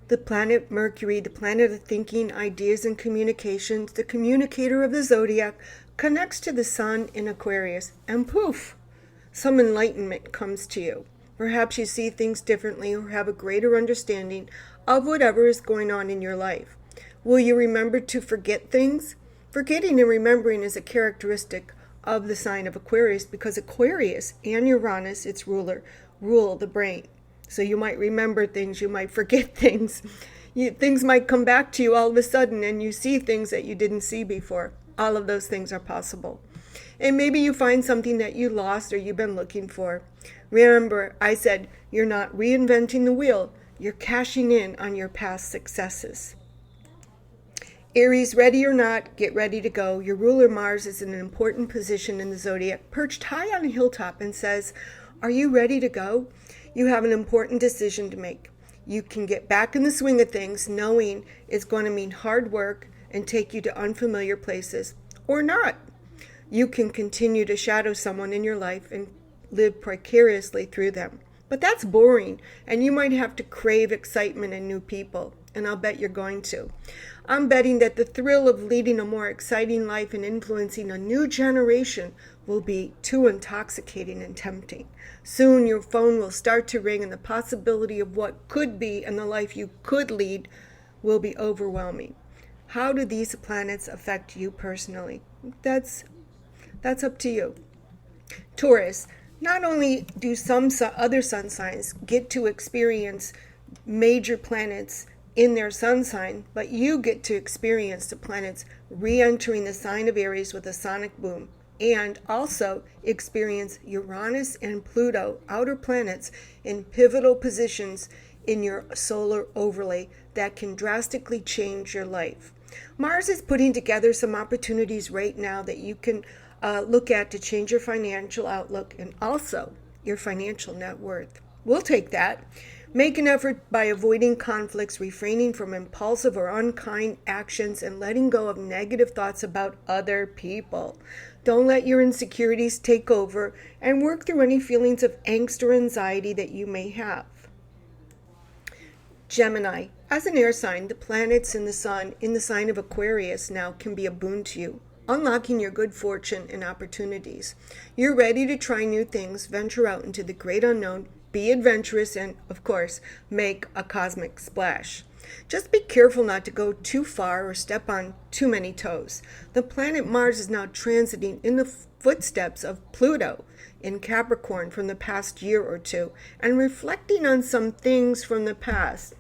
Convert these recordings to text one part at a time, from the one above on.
The planet Mercury, the planet of thinking, ideas, and communications, the communicator of the zodiac, connects to the sun in Aquarius, and poof, some enlightenment comes to you. Perhaps you see things differently or have a greater understanding of whatever is going on in your life. Will you remember to forget things? Forgetting and remembering is a characteristic of the sign of Aquarius because Aquarius and Uranus, its ruler, rule the brain. So you might remember things, you might forget things. Things might come back to you all of a sudden and you see things that you didn't see before. All of those things are possible. And maybe you find something that you lost or you've been looking for. Remember, I said you're not reinventing the wheel. You're cashing in on your past successes. Aries, ready or not, get ready to go. Your ruler Mars is in an important position in the zodiac, perched high on a hilltop and says, are you ready to go? You have an important decision to make. You can get back in the swing of things, knowing it's going to mean hard work and take you to unfamiliar places, or not. You can continue to shadow someone in your life and live precariously through them. But that's boring, and you might have to crave excitement and new people, and I'll bet you're going to. I'm betting that the thrill of leading a more exciting life and influencing a new generation will be too intoxicating and tempting. Soon your phone will start to ring, and the possibility of what could be and the life you could lead will be overwhelming. How do these planets affect you personally? That's up to you. Taurus, not only do some other sun signs get to experience major planets in their sun sign, but you get to experience the planets re-entering the sign of Aries with a sonic boom, and also experience Uranus and Pluto, outer planets, in pivotal positions in your solar overlay that can drastically change your life. Mars is putting together some opportunities right now that you can look at to change your financial outlook and also your financial net worth. We'll take that. Make an effort by avoiding conflicts, refraining from impulsive or unkind actions, and letting go of negative thoughts about other people. Don't let your insecurities take over, and work through any feelings of angst or anxiety that you may have. Gemini, as an air sign, the planets and the sun in the sign of Aquarius now can be a boon to you, unlocking your good fortune and opportunities. You're ready to try new things, venture out into the great unknown, be adventurous, and, of course, make a cosmic splash. Just be careful not to go too far or step on too many toes. The planet Mars is now transiting in the footsteps of Pluto in Capricorn from the past year or two and reflecting on some things from the past.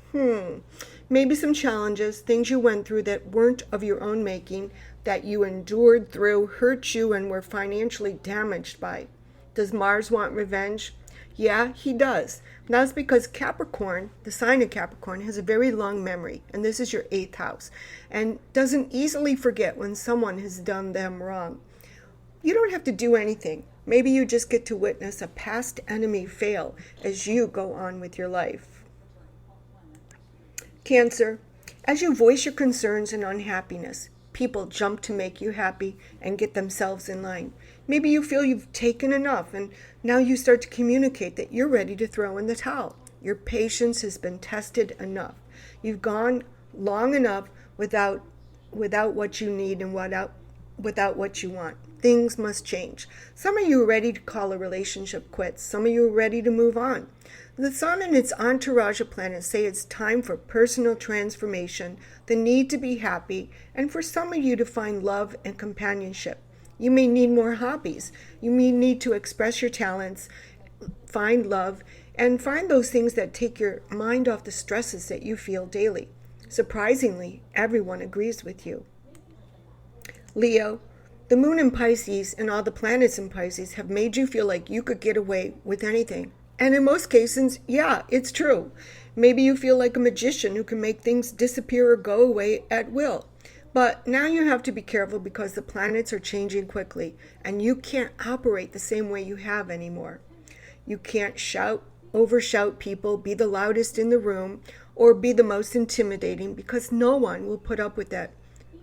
Maybe some challenges, things you went through that weren't of your own making, that you endured through, hurt you, and were financially damaged by. Does Mars want revenge? Yeah, he does. That's because Capricorn, the sign of Capricorn, has a very long memory, and this is your 8th house, and doesn't easily forget when someone has done them wrong. You don't have to do anything. Maybe you just get to witness a past enemy fail as you go on with your life. Cancer, as you voice your concerns and unhappiness, people jump to make you happy and get themselves in line. Maybe you feel you've taken enough, and now you start to communicate that you're ready to throw in the towel. Your patience has been tested enough. You've gone long enough without what you need and without what you want. Things must change. Some of you are ready to call a relationship quits. Some of you are ready to move on. The sun and its entourage of planets say it's time for personal transformation, the need to be happy, and for some of you to find love and companionship. You may need more hobbies. You may need to express your talents, find love, and find those things that take your mind off the stresses that you feel daily. Surprisingly, everyone agrees with you. Leo, the moon in Pisces and all the planets in Pisces have made you feel like you could get away with anything. And in most cases, yeah, it's true. Maybe you feel like a magician who can make things disappear or go away at will. But now you have to be careful because the planets are changing quickly and you can't operate the same way you have anymore. You can't overshout people, be the loudest in the room, or be the most intimidating because no one will put up with that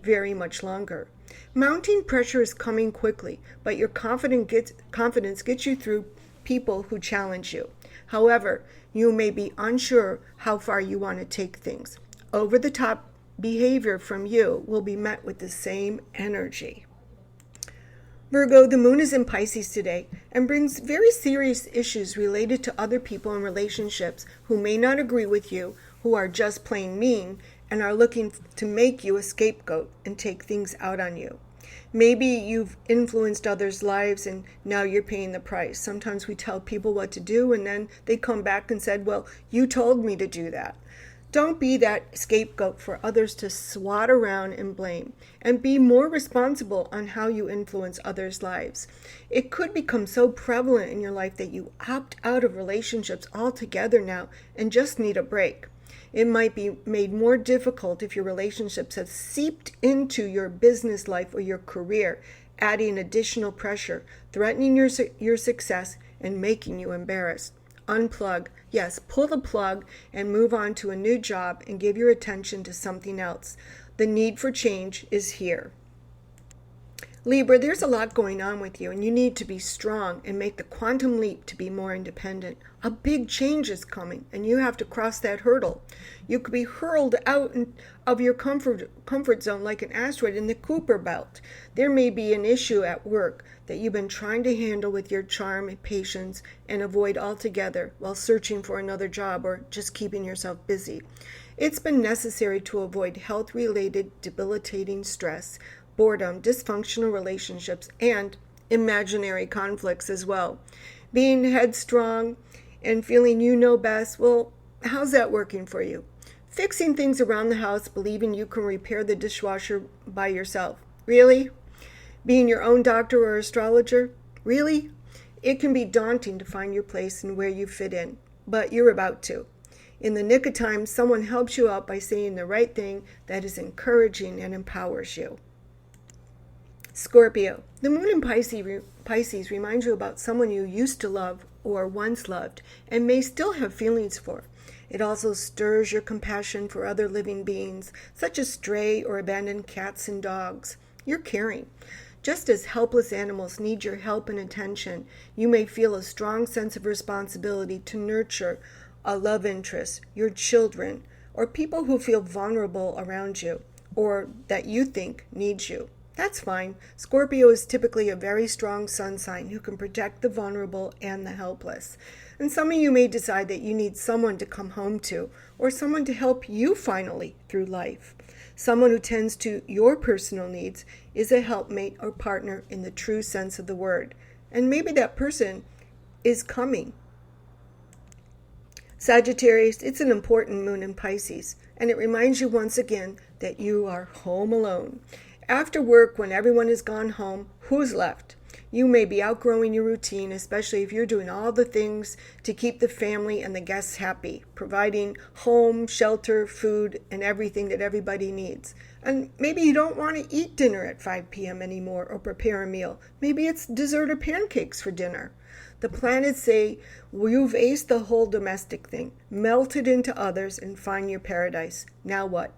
very much longer. Mounting pressure is coming quickly, but your confidence gets you through people who challenge you. However, You may be unsure how far you want to take things. Over-the-top behavior from you will be met with the same energy. Virgo, the moon is in Pisces today and brings very serious issues related to other people and relationships who may not agree with you, who are just plain mean, and are looking to make you a scapegoat and take things out on you. Maybe you've influenced others' lives and now you're paying the price. Sometimes we tell people what to do and then they come back and said, well, you told me to do that. Don't be that scapegoat for others to swat around and blame, and be more responsible on how you influence others' lives. It could become so prevalent in your life that you opt out of relationships altogether now and just need a break. It might be made more difficult if your relationships have seeped into your business life or your career, adding additional pressure, threatening your success, and making you embarrassed. Unplug. Yes, pull the plug and move on to a new job and give your attention to something else. The need for change is here. Libra, there's a lot going on with you, and you need to be strong and make the quantum leap to be more independent. A big change is coming, and you have to cross that hurdle. You could be hurled out of your comfort zone like an asteroid in the Kuiper belt. There may be an issue at work that you've been trying to handle with your charm and patience and avoid altogether while searching for another job or just keeping yourself busy. It's been necessary to avoid health-related debilitating stress, boredom, dysfunctional relationships, and imaginary conflicts as well. Being headstrong and feeling you know best, well, how's that working for you? Fixing things around the house, believing you can repair the dishwasher by yourself. Really? Being your own doctor or astrologer? Really? It can be daunting to find your place and where you fit in, but you're about to. In the nick of time, someone helps you out by saying the right thing that is encouraging and empowers you. Scorpio, the moon in Pisces reminds you about someone you used to love or once loved and may still have feelings for. It also stirs your compassion for other living beings, such as stray or abandoned cats and dogs. You're caring. Just as helpless animals need your help and attention, you may feel a strong sense of responsibility to nurture a love interest, your children, or people who feel vulnerable around you, or that you think needs you. That's fine. Scorpio is typically a very strong sun sign who can protect the vulnerable and the helpless. And some of you may decide that you need someone to come home to, or someone to help you finally through life. Someone who tends to your personal needs is a helpmate or partner in the true sense of the word. And maybe that person is coming. Sagittarius, it's an important moon in Pisces, and it reminds you once again that you are home alone. After work, when everyone has gone home, who's left? You may be outgrowing your routine, especially if you're doing all the things to keep the family and the guests happy, providing home, shelter, food, and everything that everybody needs. And maybe you don't want to eat dinner at 5 p.m. anymore or prepare a meal. Maybe it's dessert or pancakes for dinner. The planets say, you've aced the whole domestic thing, melted into others, and find your paradise. Now what?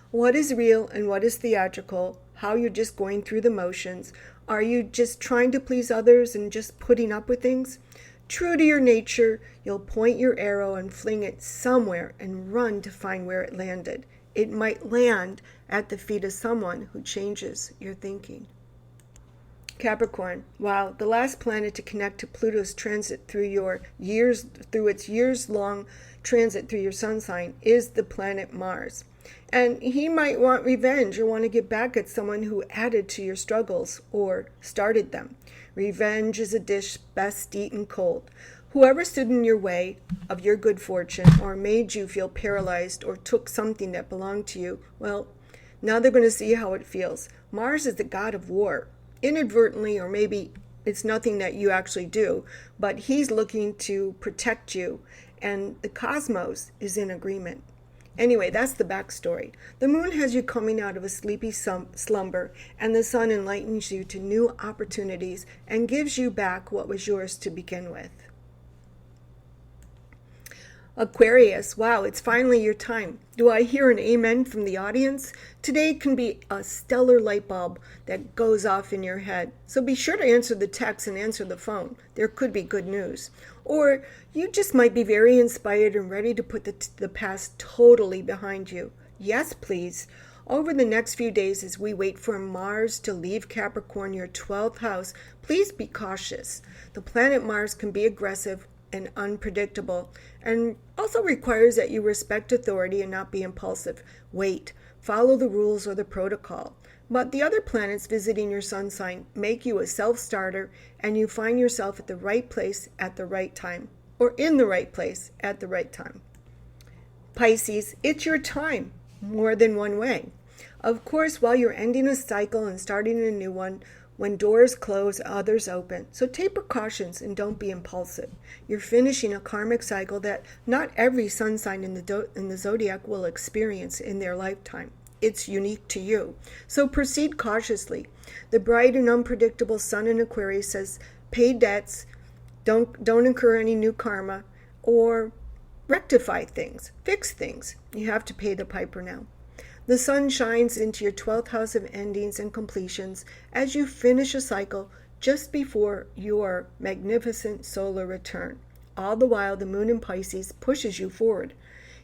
What is real and what is theatrical? How you're just going through the motions? Are you just trying to please others and just putting up with things? True to your nature, you'll point your arrow and fling it somewhere and run to find where it landed. It might land at the feet of someone who changes your thinking. Capricorn, wow, the last planet to connect to Pluto's transit through its years-long transit through your sun sign is the planet Mars. And he might want revenge or want to get back at someone who added to your struggles or started them. Revenge is a dish best eaten cold. Whoever stood in your way of your good fortune or made you feel paralyzed or took something that belonged to you, well, now they're going to see how it feels. Mars is the god of war. Inadvertently, or maybe it's nothing that you actually do, but he's looking to protect you, and the cosmos is in agreement. Anyway, that's the backstory. The moon has you coming out of a sleepy slumber, and the sun enlightens you to new opportunities and gives you back what was yours to begin with. Aquarius, wow, it's finally your time. Do I hear an amen from the audience? Today can be a stellar light bulb that goes off in your head. So be sure to answer the text and answer the phone. There could be good news. Or you just might be very inspired and ready to put the past totally behind you. Yes, please. Over the next few days, as we wait for Mars to leave Capricorn, your 12th house, please be cautious. The planet Mars can be aggressive and unpredictable, and also requires that you respect authority and not be impulsive. Wait, follow the rules or the protocol. But the other planets visiting your sun sign make you a self-starter, and you find yourself at the right place at the right time, or in the right place at the right time. Pisces, it's your time, more than one way. Of course, while you're ending a cycle and starting a new one, when doors close, others open. So take precautions and don't be impulsive. You're finishing a karmic cycle that not every sun sign in the zodiac will experience in their lifetime. It's unique to you. So proceed cautiously. The bright and unpredictable sun in Aquarius says, pay debts, don't incur any new karma, or rectify things, fix things. You have to pay the piper now. The sun shines into your 12th house of endings and completions as you finish a cycle just before your magnificent solar return. All the while, the moon in Pisces pushes you forward.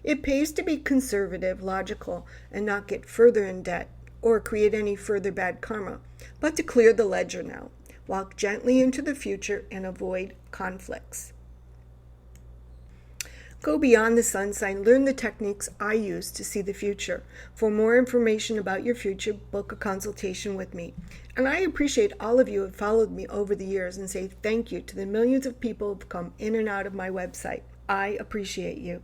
It pays to be conservative, logical, and not get further in debt or create any further bad karma, but to clear the ledger now. Walk gently into the future and avoid conflicts. Go beyond the sun sign. Learn the techniques I use to see the future. For more information about your future, book a consultation with me. And I appreciate all of you who have followed me over the years and say thank you to the millions of people who have come in and out of my website. I appreciate you.